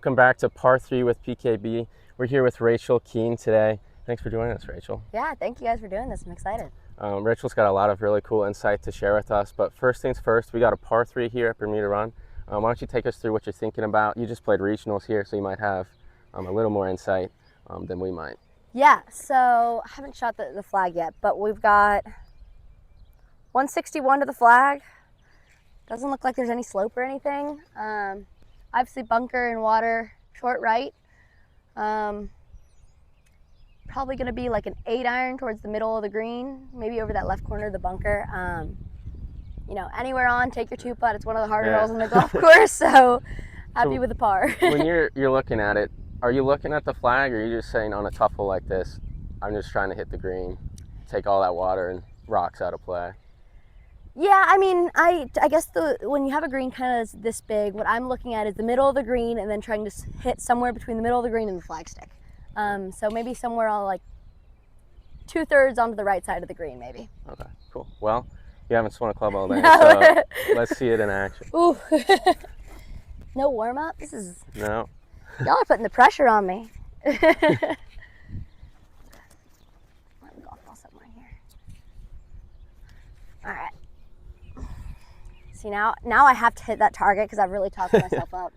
Welcome back to Par 3 with PKB. We're here with Rachel Kuehn today. Thanks for joining us, Rachel. Yeah, thank you guys for doing this. I'm excited. Rachel's got a lot of really cool insight to share with us, but first things first, we got a Par 3 here at Bermuda Run. Why don't you take us through what you're thinking about? You just played regionals here, so you might have a little more insight than we might. Yeah, so I haven't shot the flag yet, but we've got 161 to the flag. Doesn't look like there's any slope or anything. Obviously bunker and water, short right. Probably gonna be like an 8-iron towards the middle of the green, maybe over that left corner of the bunker. You know, anywhere on, take your 2-putt. It's one of the harder holes on the golf course, so happy with the par. When you're looking at it, are you looking at the flag, or are you just saying on a tough hole like this, I'm just trying to hit the green, take all that water and rocks out of play? Yeah, I mean, I guess when you have a green kind of this big, what I'm looking at is the middle of the green and then trying to hit somewhere between the middle of the green and the flagstick. So maybe somewhere on like 2/3 onto the right side of the green, maybe. Okay, cool. Well, you haven't swung a club all day, so let's see it in action. Ooh. No warm up? This is... No. Y'all are putting the pressure on me. Let me golf ball somewhere here. All right. See, now I have to hit that target because I've really talked myself up.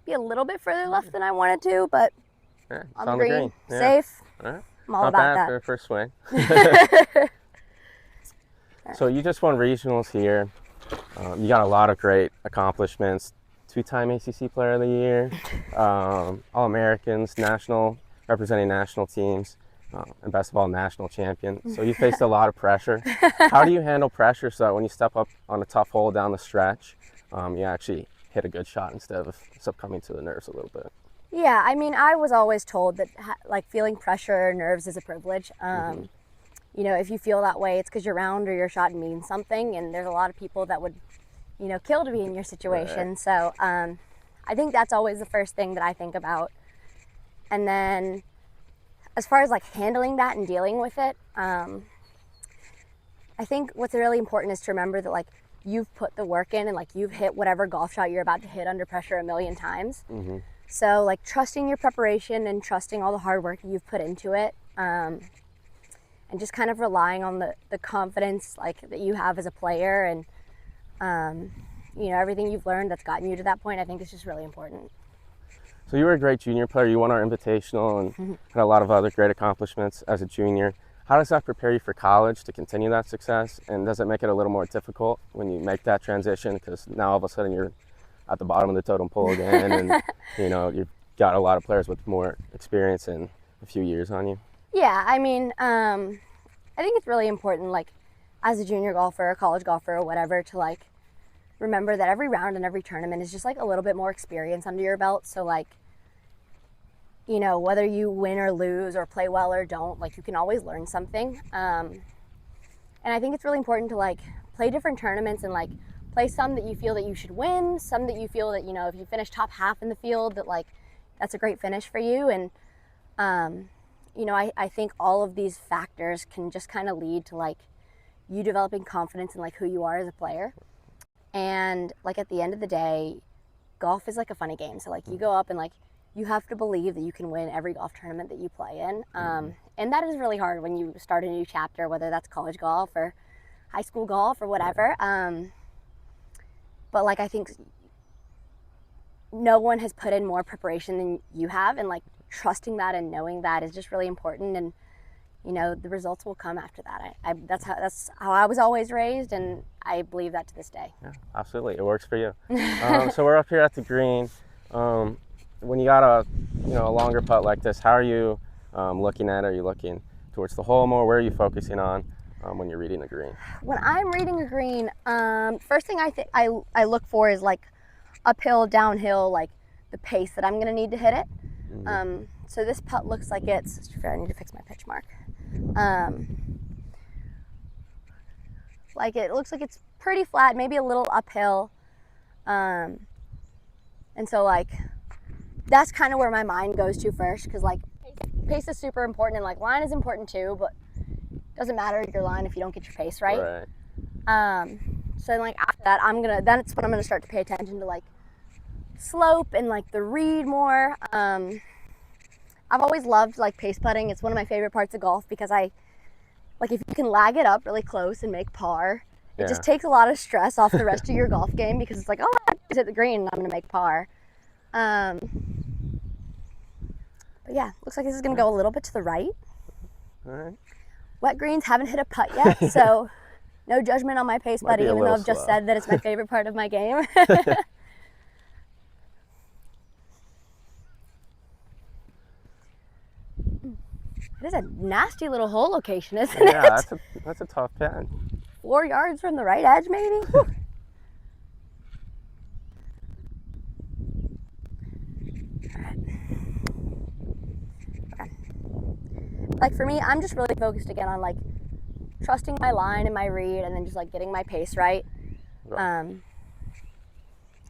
Be a little bit further left than I wanted to, but yeah, on the green. Yeah. Safe. Right. I'm all Not about bad that. for a first swing. So you just won regionals here. You got a lot of great accomplishments. 2-time ACC Player of the Year, All-Americans, representing national teams, and best of all, national champion. So you faced a lot of pressure. How do you handle pressure so that when you step up on a tough hole down the stretch, you actually hit a good shot instead of succumbing to the nerves a little bit? Yeah, I mean, I was always told that like feeling pressure or nerves is a privilege. You know, if you feel that way, it's because your round or your shot means something, and there's a lot of people that would, you know, kill to be in your situation. Right. So I think that's always the first thing that I think about. And then as far as like handling that and dealing with it, I think what's really important is to remember that like you've put the work in and like you've hit whatever golf shot you're about to hit under pressure 1,000,000 times. So like trusting your preparation and trusting all the hard work that you've put into it, and just kind of relying on the confidence like that you have as a player, and you know, everything you've learned that's gotten you to that point, I think is just really important. So you were a great junior player. You won our invitational and had a lot of other great accomplishments as a junior. How does that prepare you for college to continue that success? And does it make it a little more difficult when you make that transition? Because now all of a sudden you're at the bottom of the totem pole again, and you know, you've got a lot of players with more experience and a few years on you. Yeah, I mean, I think it's really important, like as a junior golfer, a college golfer, or whatever, to like remember that every round and every tournament is just like a little bit more experience under your belt. So like, you know, whether you win or lose or play well or don't, like you can always learn something. And I think it's really important to like play different tournaments and like play some that you feel that you should win, some that you feel that, you know, if you finish top half in the field, that like that's a great finish for you. And you know, I think all of these factors can just kind of lead to like you developing confidence in like who you are as a player. And like at the end of the day, golf is like a funny game. So like you go up and like you have to believe that you can win every golf tournament that you play in. And that is really hard when you start a new chapter, whether that's college golf or high school golf or whatever. But like I think no one has put in more preparation than you have, and like trusting that and knowing that is just really important. And you know, the results will come after that. That's how I was always raised, and I believe that to this day. Yeah, absolutely, it works for you. So we're up here at the green. When you got a longer putt like this, how are you looking at it? Are you looking towards the hole more? Where are you focusing on when you're reading a green? When I'm reading a green, first thing I look for is like uphill, downhill, like the pace that I'm gonna need to hit it. Mm-hmm. So this putt looks like it's, I need to fix my pitch mark. Like it looks like it's pretty flat, maybe a little uphill. And so like, that's kind of where my mind goes to first, because like pace is super important, and like line is important too, but it doesn't matter your line if you don't get your pace right. So then like after that, that's when I'm gonna start to pay attention to like slope and like the read more. I've always loved like pace putting. It's one of my favorite parts of golf, because like if you can lag it up really close and make par, it just takes a lot of stress off the rest of your golf game, because it's like, oh, I just hit the green and I'm gonna make par. But yeah, looks like this is gonna go a little bit to the right. All right. Wet greens, haven't hit a putt yet, so no judgment on my pace putting, even though I've just said that it's my favorite part of my game. It is a nasty little hole location, isn't it? Yeah, that's a tough pin. 4 yards from the right edge, maybe? Whew. Okay. Like for me, I'm just really focused again on like trusting my line and my read, and then just like getting my pace right.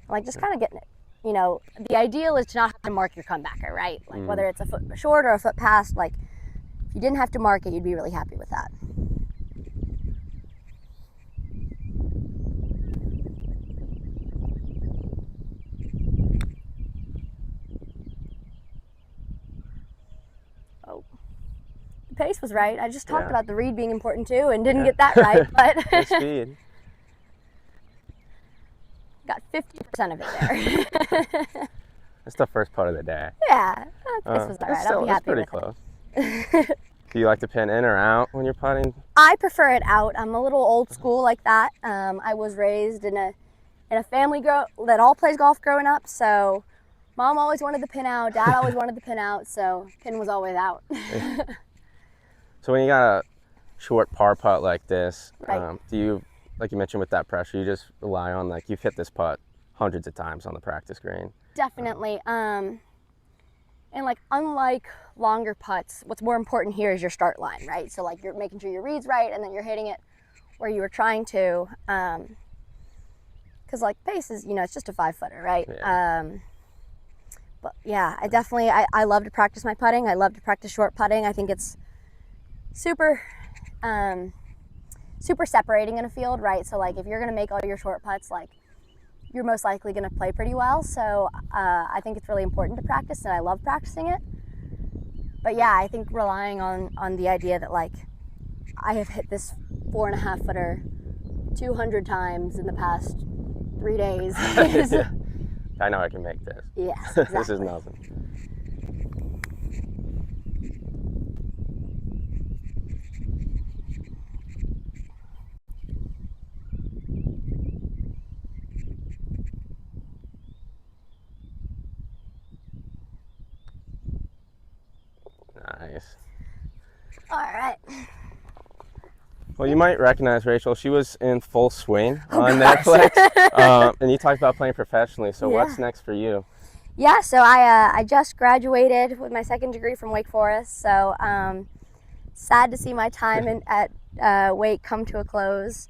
Like just kind of getting it. You know, the ideal is to not have to mark your comebacker, right? Like whether it's a foot short or a foot past, like if you didn't have to mark it, you'd be really happy with that. Oh, the pace was right. I just talked about the read being important too, and didn't get that right, but Good speed. Got 50% of it there. That's the first part of the day. Yeah, this was all right. I'll be happy pretty with close. it. Do you like to pin in or out when you're putting? I prefer it out. I'm a little old school like that. I was raised in a family that all plays golf growing up, so mom always wanted the pin out, dad always wanted the pin out, so pin was always out. So when you got a short par putt like this, Right. do you, like you mentioned with that pressure, you just rely on, like, you've hit this putt hundreds of times on the practice green? Definitely. And like, unlike longer putts, what's more important here is your start line, right? So like you're making sure your read's right, and then you're hitting it where you were trying to. Because like pace is, it's just a 5-footer, right? Yeah. But yeah, I love to practice my putting. I love to practice short putting. I think it's super separating in a field, right? So like if you're gonna make all your short putts, like you're most likely going to play pretty well. So I think it's really important to practice, and I love practicing it. But yeah, I think relying on the idea that like I have hit this 4.5-footer 200 times in the past 3 days. I know I can make this. Yes, exactly. This is nothing. Nice. All right. Well, you might recognize Rachel. She was in Full Swing on Netflix, and you talked about playing professionally. So what's next for you? Yeah, so I just graduated with my 2nd degree from Wake Forest. So sad to see my time at Wake come to a close,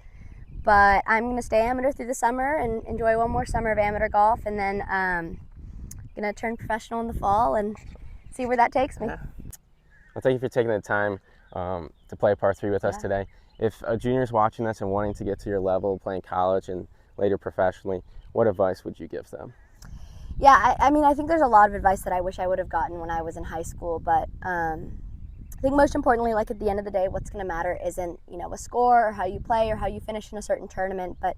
but I'm gonna stay amateur through the summer and enjoy one more summer of amateur golf, and then gonna turn professional in the fall and see where that takes me. Yeah. Well, thank you for taking the time to play par 3 with us today. If a junior's watching this and wanting to get to your level, playing college and later professionally, what advice would you give them? Yeah, I mean, I think there's a lot of advice that I wish I would have gotten when I was in high school, but I think most importantly, like at the end of the day, what's going to matter isn't, a score or how you play or how you finish in a certain tournament, but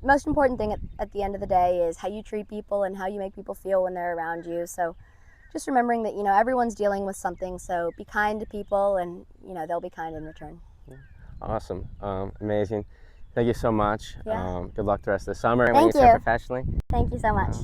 the most important thing at the end of the day is how you treat people and how you make people feel when they're around you. So just remembering that, everyone's dealing with something, so be kind to people, and, they'll be kind in return. Awesome. Amazing. Thank you so much. Yeah. Good luck the rest of the summer. Thank when you start you. professionally. Thank you so much.